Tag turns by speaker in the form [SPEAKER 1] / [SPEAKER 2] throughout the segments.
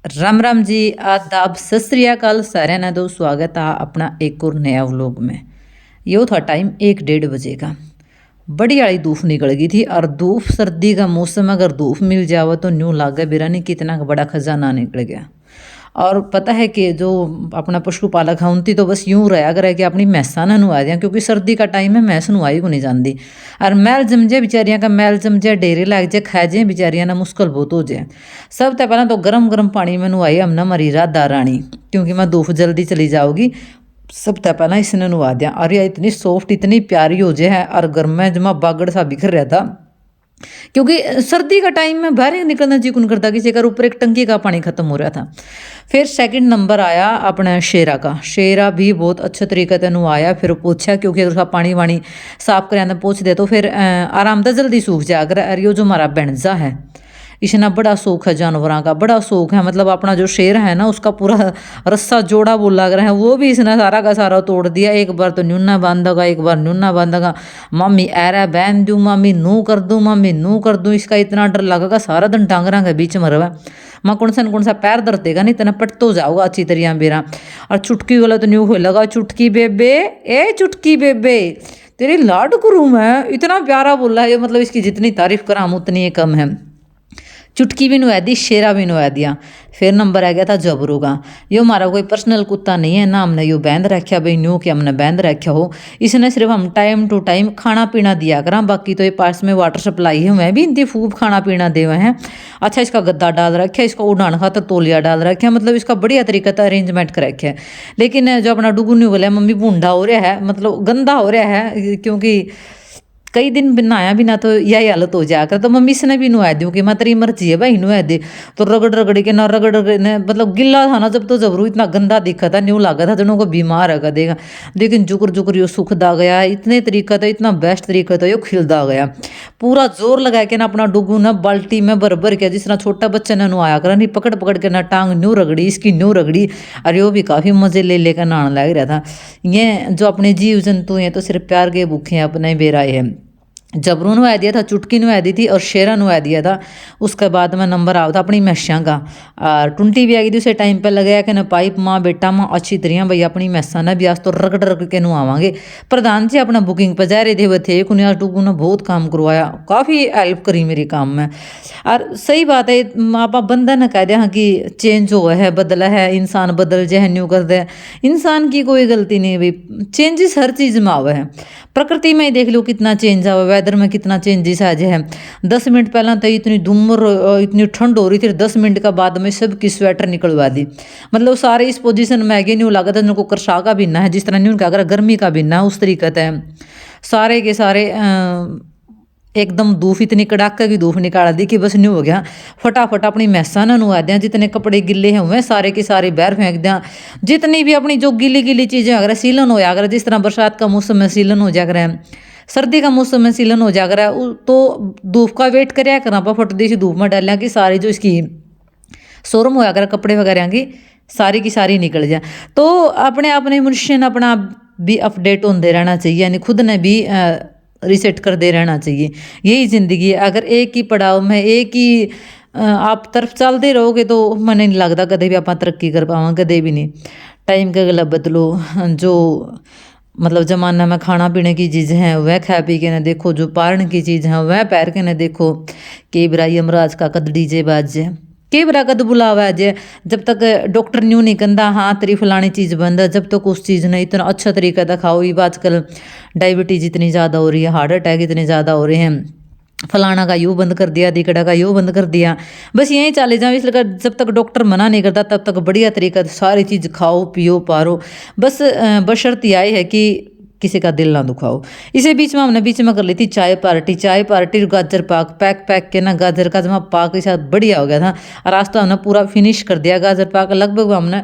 [SPEAKER 1] राम राम जी, आदाब, सत श्री अकाल साਰਿਆਂ ਨਾਲ ਦੋ स्वागत है अपना एक और नया व्लॉग में। यो था टाइम 1-1:30 बजे का। बड़ी वाली धूप निकल गई थी और धूप सर्दी का मौसम अगर धूप मिल जावे तो न्यू लागे बिरानी कितना बड़ा खजाना निकल गया। और पता है कि जो अपना पशुपालक है उनकी तो बस यूं रहा करे कि अपनी भैंसा ना नुआ दिया, क्योंकि सर्दी का टाइम है, भैंस नुआई को नहीं जाती। और मैल जम जाए बेचारियाँ का, मैल जम जाए, डेरे लग जाए, खा जाए बेचारियाँ ना, मुश्किल बहुत हो जाए। सब तो पहला तो गर्म गर्म पानी में नुआई हमने हमारी राधा रानी, क्योंकि मैं धूप जल्दी चली जाऊगी। सब तो पहला इसने नुआ दिया और यह इतनी सॉफ्ट इतनी प्यारी हो जाए है। और गर्म में जमा बागड़ सा बिखर रहा था, क्योंकि सर्दी का टाइम में बाहर निकलना जी कौन करता, किसी का ऊपर एक टंकी का पानी खत्म हो रहा था। फिर सेकंड नंबर आया अपना शेरा का। शेरा भी बहुत अच्छे तरीके से आया, फिर पूछा क्योंकि उसका पानी वानी साफ कर पूछ दे तो फिर आराम से जल्दी सूख जाकर। और यो जो हमारा बेंजा है इसना बड़ा शौक है, जानवरों का बड़ा शौक है। मतलब अपना जो शेर है ना उसका पूरा रस्सा जोड़ा वो लग रहा है, वो भी इसने सारा का सारा तोड़ दिया। एक बार तो न्यूना बांधेगा, एक बार न्यूना बांधेगा, मम्मी ऐरा बहन दूँ, मम्मी नू कर दूँ, मम्मी नू कर दूँ। इसका इतना डर लगेगा, सारा दिन टांगरा के बीच में रहा। माँ कौन सा पैर दर्द देगा, नहीं इतना पट तो जाऊगा अच्छी तरह बेरा। और चुटकी वाला तो न्यू हो लगा, चुटकी बेबे, ए चुटकी बेबे तेरी लाड करूँ मैं, इतना प्यारा बोला है ये। मतलब इसकी जितनी तारीफ करा हम उतनी ही कम है। चुटकी भी नुआ दी, शेरा भी नुआ दिया। फिर नंबर आ गया था जबरू का। यो हमारा कोई पर्सनल कुत्ता नहीं है ना, हमने यो बैंद रखा भाई न्यू कि हमने बैंद रखा हो। इसने सिर्फ हम टाइम टू टाइम खाना पीना दिया करा, बाकी तो ये पास में वाटर सप्लाई है, मैं भी इनकी खूब खाना पीना दे हुए हैं। अच्छा इसका गद्दा डाल रखा है, इसका उड़ान खातर तौलिया डाल रखा है, मतलब इसका बढ़िया तरीके से अरेंजमेंट कर रखा है। लेकिन जो अपना डुगू न्यू बोला मम्मी बूंढा हो रहा है, मतलब गंदा हो रहा है, क्योंकि कई दिन नहाया बिना तो यही हालत हो जाया कर। तो मम्मी से भी नुआ दूँ कि मैं तेरी मर्जी है भाई नुआ दे। तो रगड़ रगड़ के ना रगड़ रगड़ ने, मतलब गिल्ला था ना जब, तो जबरू इतना गंदा दिखा था, न्यू लगा था जनों को बीमार है देगा। लेकिन जुकर जुकर यो सुखदा गया, इतने तरीका था, इतना बेस्ट तरीका था, यो खिलदा गया। पूरा जोर लगा के ना अपना डुगू ना बाल्टी में भर भर के, जिस तरह छोटा बच्चा ने नुआया करा, नहीं पकड़ पकड़ के ना टांग न्यू रगड़ी, इसकी न्यू रगड़ी। और यो भी काफ़ी मज़े ले लेकर नहाने लग रहा था। ये जो अपने जीव जंतु हैं तो सिर्फ प्यार के भूखे हैं, अपने बेराए हैं। जबरू नुआ दिया था, चुटकी नुआ दी थी और शेरा नुआ दिया था। उसके बाद में नंबर आ था अपनी मैसा का। और टुंटी भी आ गई थी उसे टाइम पर लगाया कि ना पाइप माँ बेटा माँ अच्छी तरह भाई अपनी मैसा ने भी आज तो रगड़ रगड़ के नुआवांगे। प्रधान जी अपना बुकिंग पर जा रहे थे, वो थे कुछ आज डुगू ने बहुत काम करवाया, काफ़ी हेल्प करी मेरी काम में। और सही बात है, आप बंदा ने कह दिया कि चेंज हुआ है, बदला है, इंसान बदल जाए न्यू कर दे। इंसान की कोई गलती नहीं भाई, चेंजेस हर चीज़ में आवे है। प्रकृति में ही देख लो कितना चेंज आवा, वेदर में कितना चेंजेस आ जाए। 10 मिनट पहला तो इतनी धूमर इतनी ठंड हो रही थी, 10 मिनट का बाद में सबकी स्वेटर निकलवा दी। मतलब सारे इस पोजीशन में आगे न्यू लगा था जिनको करसा का बिना है, जिस तरह न्यू का अगर गर्मी का बिना है उस तरीके से सारे के सारे एकदम धूप इतनी कड़ाके की धूप निकाल दी कि बस न्यू हो गया। फटाफट अपनी मैसा ना नुआ दें, जितने कपड़े गिले हैं वह सारे के सारे बाहर फेंक दें। जितनी भी अपनी जो गिली गिली चीज़ें अगर सीलन हो जाकर, जिस तरह बरसात का मौसम में सीलन हो जाकर है, सर्दी का मौसम में सीलन हो जाकर है, तो धूप का वेट कराया करना पा फट दी धूप में डालिया कि सारी जो इसकी शोरूम होया कर कपड़े वगैरह की सारी निकल जाए। तो अपने अपने मनुष्य ने अपना भी अपडेट होते रहना चाहिए, यानी खुद ने भी रिसेट करते रहना चाहिए। यही ज़िंदगी है। अगर एक ही पड़ाव में एक ही आप तरफ चलते रहोगे तो मैंने नहीं लगता कदे भी आप तरक्की कर पाओगे, कदे भी नहीं। टाइम का गला बदलो, जो मतलब ज़माना में खाना पीने की चीज़ हैं वह खा पी के न देखो, जो पारण की चीज़ हैं वह पैर के न देखो। के बरा यमराज का कद डीजे बाज है, के बरा कद बुलावा है। जब तक डॉक्टर न्यू नहीं कहता हाँ तेरी फलानी चीज़ बंद है, जब तक उस चीज़ ने इतना अच्छा तरीका दिखाओ। ये आजकल डायबिटीज़ इतनी ज़्यादा हो रही है, हार्ट अटैक इतने ज़्यादा हो रहे हैं, फलाना का यूँ बंद कर दिया, दिकड़ा का यूँ बंद कर दिया, बस यहीं चले जाओ। इसलिए जब तक डॉक्टर मना नहीं करता तब तक बढ़िया तरीका सारी चीज़ खाओ पियो पारो, बस बशर्ते आई है कि किसी का दिल ना दुखाओ। इसी बीच में हमने बीच में कर ली थी चाय पार्टी गाजर पाक पैक के ना, गाजर का जमा पाक के साथ बढ़िया हो गया था। और आज तो हमने पूरा फिनिश कर दिया गाजर पाक। लगभग हमने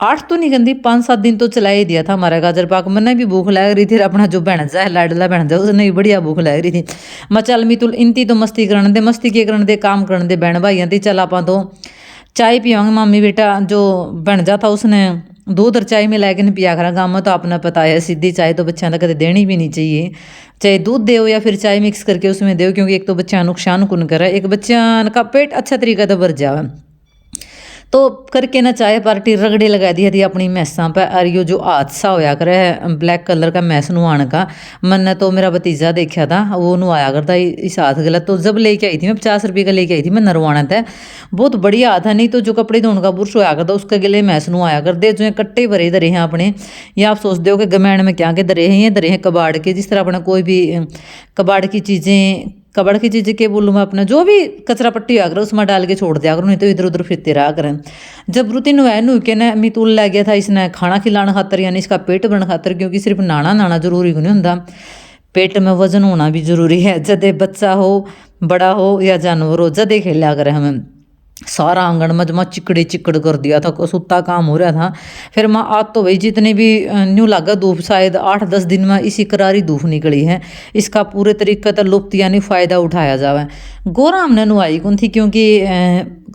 [SPEAKER 1] 8 तो नहीं कहती 5-7 दिन तो चला ही दिया था हमारा गाजर पाक। मैंने भी भूख लग रही थी, अपना जो भैंजा है लाडला भैंजा उसने भी बढ़िया भूख लग रही थी। मैं चल मितुल इनती तो मस्ती करने दे, मस्ती के करने दे, काम करने दे बहन भाइयों ती। चल आप तो चाय पियाँगे मामी बेटा। जो भैंजा था उसने दूध और चाय में लाके नहीं पिया करा, गाँव में तो आपने पता है सीधी चाय तो बच्चों ने कभी देनी भी नहीं चाहिए। चाहे दूध दो या फिर चाय मिक्स करके उसमें दो, क्योंकि एक तो बच्चा नुकसान कौन करे, एक बच्चा का पेट अच्छा तरीका से भर जाए। तो करके ना चाय पार्टी रगड़े लगा दी थी अपनी मैसा पे। और यो जो हादसा होया करे है ब्लैक कलर का मैस नुआने का, मैंने तो मेरा भतीजा देखा था वो नुआया करता इस हाथ गलत। तो जब लेके आई थी मैं 50 रुपये का लेके आई थी मैं नरवाना था, बहुत बढ़िया हाथ है। नहीं तो जो कपड़े धोने का बुरश होया करता उसके गले मैस नुआया कर दे। जो कट्टे भरे धरे हैं अपने, ये आप सोचते हो कि गमैन में क्या के धरे हैं, ये धरे हैं कबाड़ के। जिस तरह अपना कोई भी कबाड़ की चीज़ें के बोलूँ मैं, अपना जो भी कचरा पट्टी आकर उसमें डाल के छोड़ दिया करो, नहीं तो इधर उधर फिरते रहा करें। जब रुति नुआ नु के ना मितुल लै गया था इसने खाना खिलाने खातर, यानी इसका पेट भरने खातर, क्योंकि सिर्फ नाना जरूरी नहीं होंगे, पेट में वजन होना भी जरूरी है। जदे बच्चा हो बड़ा हो या जानवर हो, जदे खेला करें हमें। सारा आंगन में जमा चिकड़ी चिकड़ कर दिया था, सुता काम हो रहा था। फिर माँ आज तो भाई जितने भी न्यू लागा धूप, शायद 8-10 दिन में इसी करारी धूप निकली है, इसका पूरे तरीके से लुप्त यानी फ़ायदा उठाया जावे। गोरा हमने नुआई कौन थी, क्योंकि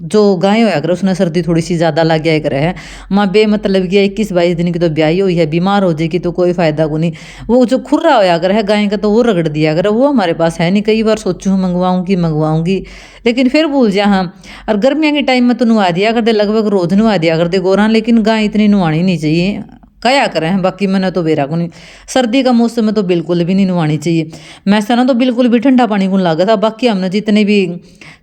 [SPEAKER 1] जो गाय होया कर उसने सर्दी थोड़ी सी ज़्यादा लग गया करे है। माँ बेमतलब गया 21-22 दिन की तो ब्याही हुई है, बीमार हो जाएगी तो कोई फ़ायदा को नहीं। वो जो खुर्रा होया कर है गाय का तो वो रगड़ दिया कर, वो हमारे पास है नहीं। कई बार सोचूँ मंगवाऊँगी लेकिन फिर भूल जा। हाँ, और गर्मियों के टाइम में तो नुआ दिया कर दे, लगभग रोज़ नुआ दिया कर दे गोरा, लेकिन गाय इतनी नुआनी नहीं चाहिए, क्या करें। बाकी मैंने तो बेरा को नहीं, सर्दी का मौसम में तो बिल्कुल भी नहीं नुआनी चाहिए। मैसा ना तो बिल्कुल भी ठंडा पानी को लगा था। बाकी हमने जितने भी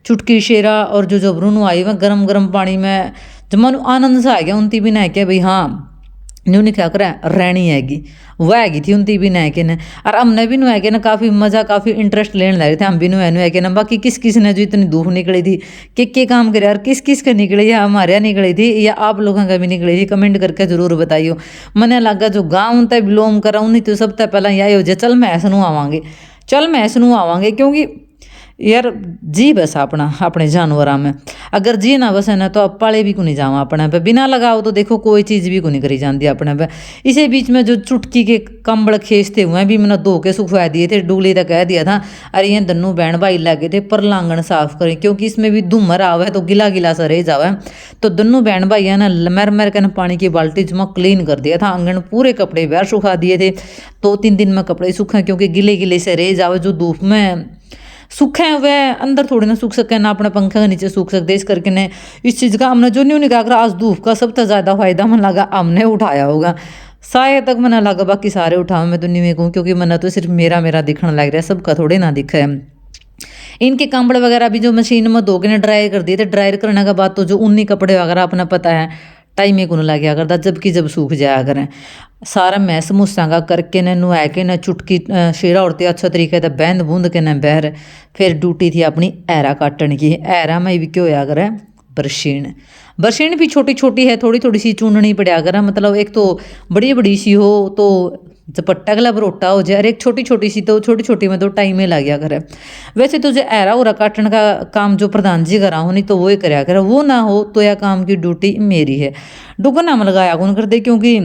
[SPEAKER 1] चुटकी शेरा और जो जबरू नुआई वह गर्म गर्म पानी में जब आनंद सा आ गया उनती भी नह के भाई हाँ न्यू नहीं क्या करें रहनी हैगी, वह हैगी थी उनती भी नह के न। और हमने भी नुआ के ना काफ़ी मज़ा काफ़ी इंटरेस्ट लेने लगे थे, हम भी नुआ के ना। बाकी किस किस ने जो इतनी धूप निकली थी के काम करे और किस किस का निकली है, हमारे यहाँ निकली थी या आप लोगों का भी निकली थी, कमेंट करके ज़रूर बताइयो। मैंने लगा जो गाँव तक बिलोंग करा नहीं तो सब तक पहला यही हो जाए चल मैं ऐसा आवांगे, क्योंकि यार जी बस अपने जानवरों में अगर जी ना बसे ना तो अब पाले भी को नहीं जावा अपने पे, बिना लगाओ तो देखो कोई चीज़ भी को नहीं करी जाती अपने पे। इसी बीच में जो चुटकी के कंबल खींचते हुए भी मैंने धो के सुखवा दिए थे, डुगली तक कह दिया था अरे ये दन्नू बहन भाई लगे थे पर लांगन साफ करें, क्योंकि इसमें भी धूमर आवे तो गिला गिला सा रह जावे। तो दन्नू बहन भाई है ना मर के पानी की बाल्टी जमा क्लीन कर दिया था, आंगन पूरे कपड़े बाहर सुखा दिए थे। 2-3 दिन में कपड़े सूखे, क्योंकि गिले गिले से रह जावे, जो धूप में सूखे हुए अंदर थोड़ी ना सूख सके ना अपने पंखे के नीचे सूख सकते। इस करके ने इस चीज़ का हमने जो न्यू निकाल कर आज धूप का सबसे ज़्यादा फायदा मन लगा हमने उठाया होगा, शायद तक मैंने लगा बाकी सारे उठाओ मैं तो नहीं कहूँ, क्योंकि मैंने तो सिर्फ मेरा दिखने लग रहा है, सबका थोड़े ना दिखा है। इनके कंबल वगैरह भी जो मशीन में धो के ने ड्राई कर दिए थे, ड्रायर करने के बाद तो जो ऊनी कपड़े वगैरह अपना पता है टाइम ही को लग गया करता, जबकि जब सूख जाया करें सारा मैस मूसा करके ने नुआ के न चुटकी शेरा उड़ते अच्छा तरीके से बहन बूंद के न बहर। फिर ड्यूटी थी अपनी ऐरा काटने की, ऐरा में भी क्या होया करे बरसीन भी छोटी छोटी है, थोड़ी थोड़ी सी चुननी पड़ा करे, मतलब एक तो बड़ी बड़ी सी हो तो झपट्टा गला बरोटा हो जाए, और एक छोटी छोटी सी तो छोटी छोटी में तो टाइम ही लग गया करे। वैसे तो जो ऐरा उरा काटने का काम जो प्रधान जी करा हो नहीं तो वो ही कराया करे, वो ना हो तो यह काम की ड्यूटी मेरी है। डुगन नाम लगाया कौन कर दे, क्योंकि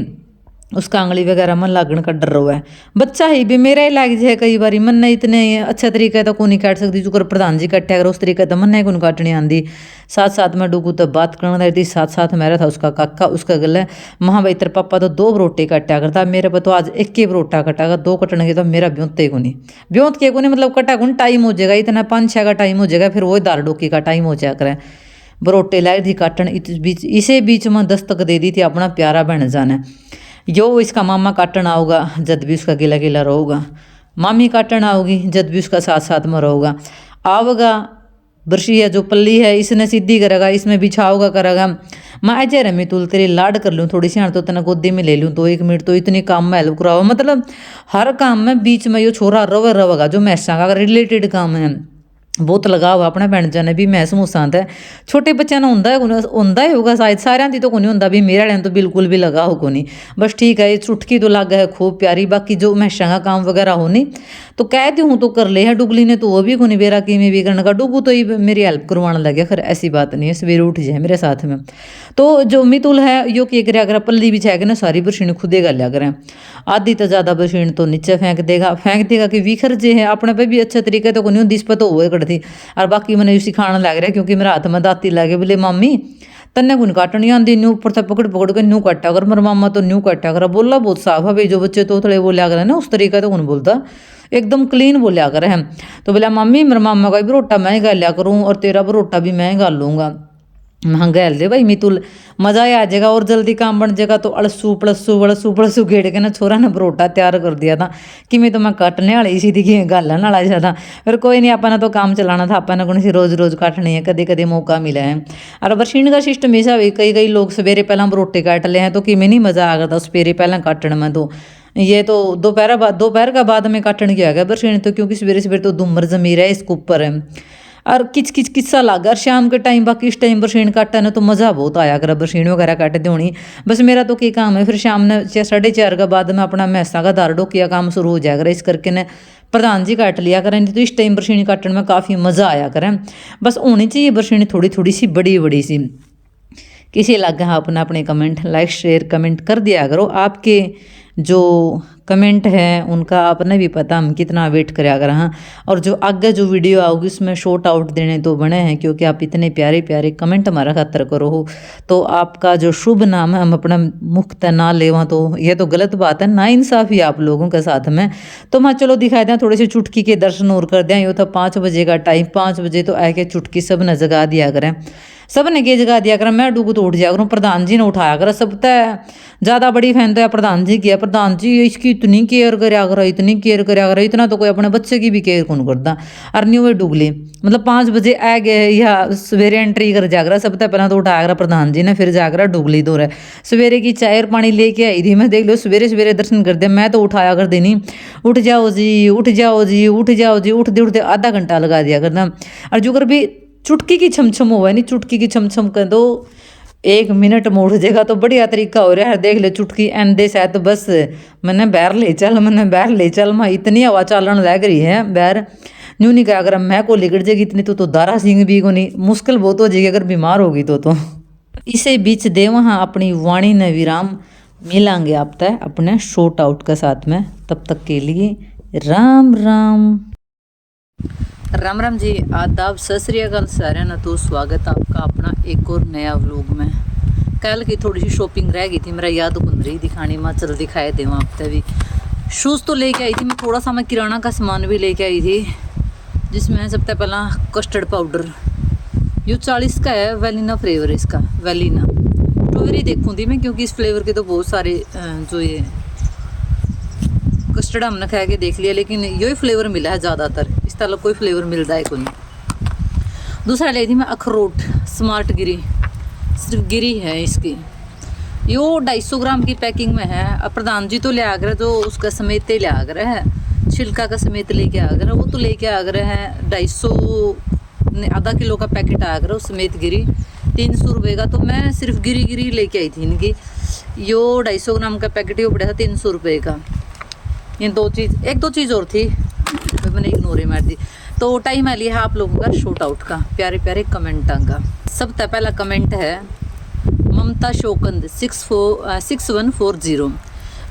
[SPEAKER 1] उसका आंगली वगैरह मन लागण का डर रहा है। बच्चा ही भी मेरा ही लाग जाए कई बार, मन ने इतने अच्छा तरीके तो को नहीं काट सकती, जो प्रधान जी कट्टे अगर उस तरीके तो मन ने को काटनी आती। साथ साथ में डुगू तो बात करना रहती, साथ साथ मेरा था उसका काका, उसका गले महा भाई तेरे पापा तो 2 बरोटे काटा करता, मेरे पर तो आज 1 ही बरोटा कटागा, 2 कटने के तो मेरा ब्योंते को नहीं, ब्योंत के को नहीं, मतलब कटा को टाइम हो जाएगा, इतना 5-6 का टाइम हो जाएगा, फिर वही दाल डोकी का टाइम हो जाया करें। बरोटे लाई थी काटन, इसे बीच में दस्तक दे दी थी अपना प्यारा बहन जाने, यो इसका मामा काटन आओगा जब भी उसका गिला गिला रहोगा, मामी काटन आओगी जब भी उसका साथ साथ में रहोगा, आवगा बरसी है जो पल्ली है इसने सीधी करेगा, इसमें बिछाओगा करेगा। मैं आज रमी तुल तेरी लाड कर लूँ थोड़ी सी, हाँ तो तना गोदी में ले लूँ तो 1 मिनट तो इतनी काम में हेल्प कराओ, मतलब हर काम में बीच में यो छोरा रहेगा जो मैसा का रिलेटेड काम है बहुत लगा हुआ अपने भैन जाने भी मैं समूसांत है। छोटे बच्चों ने होंदा ही होगा शायद, सारे की तो को नहीं होंदा भी, मेरे वाले तो बिल्कुल भी लगा हो को नहीं, बस ठीक है ये चुटकी तो लग है खूब प्यारी, बाकी जो मैशा का काम वगैरह हो नहीं तो कह दी हूँ तो कर ले है। डुगली ने तो वो भी को नहीं बेरा कि मैं भी करने का, डुगू तो ही मेरी हेल्प करवाने लगे, खैर ऐसी बात नहीं है, सवेरे उठ जाए मेरे साथ में। तो जो मितुल है यो क्या करे अगर पल्ली बिछाएगा ना सारी बरसीन खुदे कर लिया करें, आधी तो ज़्यादा बरसीन तो नीचे फेंक देगा कि विखर जे है अपने पे भी अच्छे तरीके तो को नहीं होती, इस पर तो हुए थी। और बाकी मैंने सिखाने लग रहा है, क्योंकि मेरे हाथ में दाती लगे बोले मामी तन्ने गुन काटनी आती, न्यू ऊपर से पकड़ के न्यू काटा कर, मेरा मामा तो न्यू काटा कर, बोला बहुत साफ है भाई, जो बच्चे तो थोड़े बोलिया कर ना उस तरीके तो कौन बोलता, एकदम क्लीन बोलिया कर है। तो बोला मम्मी मेरे मामा का भी रोटा मैं ही गाल लिया करूँ और तेरा भी रोटा भी मैं ही गाल लूँगा। महंगा दे भाई मितुल मज़ा ही आ जाएगा और जल्दी काम बन जाएगा। तो अड़सू पड़सू वड़सू पड़सू गेड़ के ना छोरा ने परोटा तैयार कर दिया था कि मैं तो मैं काटने वाली सी थी कि गालन वाला सा था। फिर कोई नहीं, अपना तो काम चलाना था, अपना कौन सी रोज़ रोज़ काटनी है, कदे कदे मौका मिला है। और बरसीन का सिस्टम ऐसा भी कई कई लोग सवेरे पहला परोटे काट ले हैं तो कि मैं नहीं मज़ा आ गया था सवेरे पहला काटने में। तो ये तो दोपहर का बाद में काटने की आ गया बरसीन तो, क्योंकि सवेरे सवेरे तो धुमर जमीर है इसके ऊपर है और किच किच किस्सा लगा। और शाम के टाइम बाकी इस टाइम बरसीन काटा ना तो मज़ा बहुत आया कर बरसीन वगैरह काटते होनी। बस मेरा तो क्या काम है, फिर शाम ने 4:30 के बाद में अपना मैसा का दार डोकिया काम शुरू हो जाया कर, इस करके ने प्रधान जी काट लिया करें। तो इस टाइम बरसीन काटने में काफ़ी मज़ा आया करें। बस होनी चाहिए बरसीन थोड़ी थोड़ी सी बड़ी बड़ी सी। किसी लगा अपना अपने कमेंट लाइक शेयर कमेंट कर दिया करो। आपके जो कमेंट है उनका आपने भी पता हम कितना वेट कराया कर। हाँ, और जो आगे जो वीडियो आओगी उसमें शॉर्ट आउट देने तो बने हैं, क्योंकि आप इतने प्यारे प्यारे कमेंट हमारा खातर करो हो। तो आपका जो शुभ नाम है हम अपना मुख्त ना लेवा तो ये तो गलत बात है, ना इंसाफ़ी आप लोगों के साथ में। तो मैं चलो दिखाई दें थोड़ी सी चुटकी के दर्शन और कर दें। ये था 5 बजे का टाइम, 5 बजे तो आके चुटकी सब न जगा दिया करें, सब ने के जगा दिया करें। मैं डूबू तो उठ जाया करूँ, प्रधान जी ने उठाया कर। सब तय ज़्यादा बड़ी फैन तो है प्रधान जी की है। प्रधान जी इसकी इतनी केयर कराया करा, इतनी केयर कराया करा, इतना तो कोई अपने बच्चे की भी केयर कौन करता। और न्यू वे डुगली मतलब 5 बजे आ गए या सवेरे एंट्री कर जागरा। सब तय पहला तो उठाया करा प्रधान जी ने, फिर जागरा डुगली दो रहे सवेरे की चाय और पानी लेके आई थी। मैं देख लो सवेरे सवेरे दर्शन कर दे, मैं तो उठाया कर देनी, उठ जाओ जी उठ जाओ जी उठ जाओ जी। उठते उठते आधा घंटा लगा दिया करना। और जो कर भी चुटकी की छमछम हुआ नहीं, चुटकी की छमछम कर दो 1 मिनट में उठ जाएगा तो बढ़िया तरीका हो रहा है। देख ले चुटकी एंदे से तो बस मैंने बैर ले चल, मैंने बैर ले चल। मैं इतनी हवा चालन लग रही है बैर न्यू नहीं क्या अगर मैं को लिगड़ जाएगी इतनी तो दारा सिंह भी को नहीं, मुश्किल बहुत हो जाएगी अगर बीमार होगी तो। इसे बीच दे वहाँ अपनी वाणी ने विराम, मिलांगे आप तय अपने शॉर्ट आउट के साथ में। तब तक के लिए राम राम। राम राम जी, आदाब सत श्री अकाल सारे ना। तो स्वागत आपका अपना एक और नया व्लॉग में। कल की थोड़ी सी शॉपिंग रह गई थी, मेरा याद बन रही दिखानी में, चल दिखाए दे आप तक भी। शूज़ तो लेके आई थी मैं, थोड़ा सा मैं किराना का सामान भी लेके आई थी, जिसमें सबसे पहला कस्टर्ड पाउडर ये 40 का है, वेलिना फ्लेवर इसका, वेलिना स्ट्रॉबेरी देखूँ थी मैं, क्योंकि इस फ्लेवर के तो बहुत सारे जो ये कस्टर्ड हमने खा के देख लिया, लेकिन यही फ्लेवर मिला है ज़्यादातर, इस तरह कोई फ्लेवर मिलता है कोई। दूसरा ले थी मैं अखरोट स्मार्ट गिरी, सिर्फ गिरी है इसकी, यो 250 ग्राम की पैकिंग में है। अब प्रधान जी तो ले आ गए, जो उसका समेत ले आ गए है, छिलका का समेत लेके आ गए, वो तो लेके आ गए हैं 250 आधा किलो का पैकेट आ गया, समेत गिरी 300 रुपये का। तो मैं सिर्फ गिरी गिरी लेके आई थी इनकी, यो 250 ग्राम का पैकेट ही पड़ा था 300 रुपये का। ये एक दो चीज़ और थी मैंने इग्नोर मार दी। तो टाइम आ लिया है आप लोगों का शॉर्ट आउट का, प्यारे प्यारे कमेंटा का। सबसे पहला कमेंट है ममता शोकंद 6140।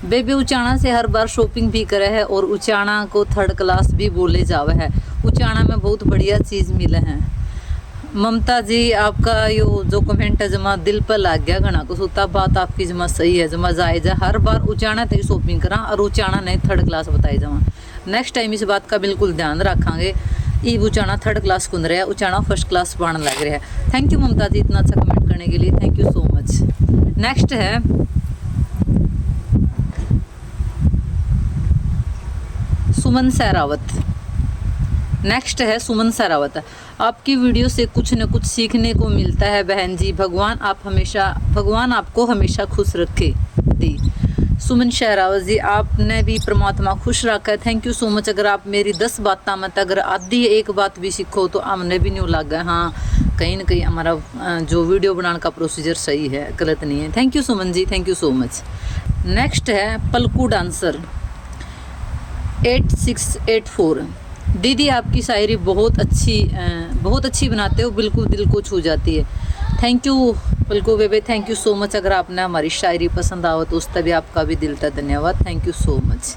[SPEAKER 1] बेबी उचाना से हर बार शॉपिंग भी करे है और उचाना को 3rd क्लास भी बोले जावे है। उचाना में बहुत बढ़िया चीज़ मिले हैं। ममता जी आपका यो जो कमेंट है जमा दिल पर लग गया घना को सूता, बात आपकी जमा सही है, जमा जायज़ है। हर बार उचाना तक शॉपिंग करा और उचाना नहीं 3rd क्लास बताई जावा। नेक्स्ट टाइम इस बात का बिल्कुल ध्यान रखेंगे। ई उचाना 3rd क्लास कुन रहा है, उचाना 1st क्लास पढ़ने लग रहा है। थैंक यू ममता जी इतना अच्छा कमेंट करने के लिए, thank you so much. Next है सुमन सहरावत। नेक्स्ट है सुमन सहरावत। आपकी वीडियो से कुछ न कुछ सीखने को मिलता है बहन जी, भगवान आपको हमेशा खुश रखे दी। सुमन सहरावत जी आपने भी परमात्मा खुश रखा है, थैंक यू सो मच। अगर आप मेरी 10 बातें में अगर आधी एक बात भी सीखो तो हमने भी न्यू लगा, हाँ कहीं ना कहीं हमारा जो वीडियो बनाने का प्रोसीजर सही है, गलत नहीं है। Thank you Suman ji, thank you so much. Next है पलकू डांसर 8684। दीदी आपकी शायरी बहुत अच्छी बनाते हो, बिल्कुल दिल को छू जाती है। थैंक यू पलको बेबे, थैंक यू सो मच। अगर आपने हमारी शायरी पसंद आओ तो उस तभी आपका भी दिल का धन्यवाद, थैंक यू सो मच।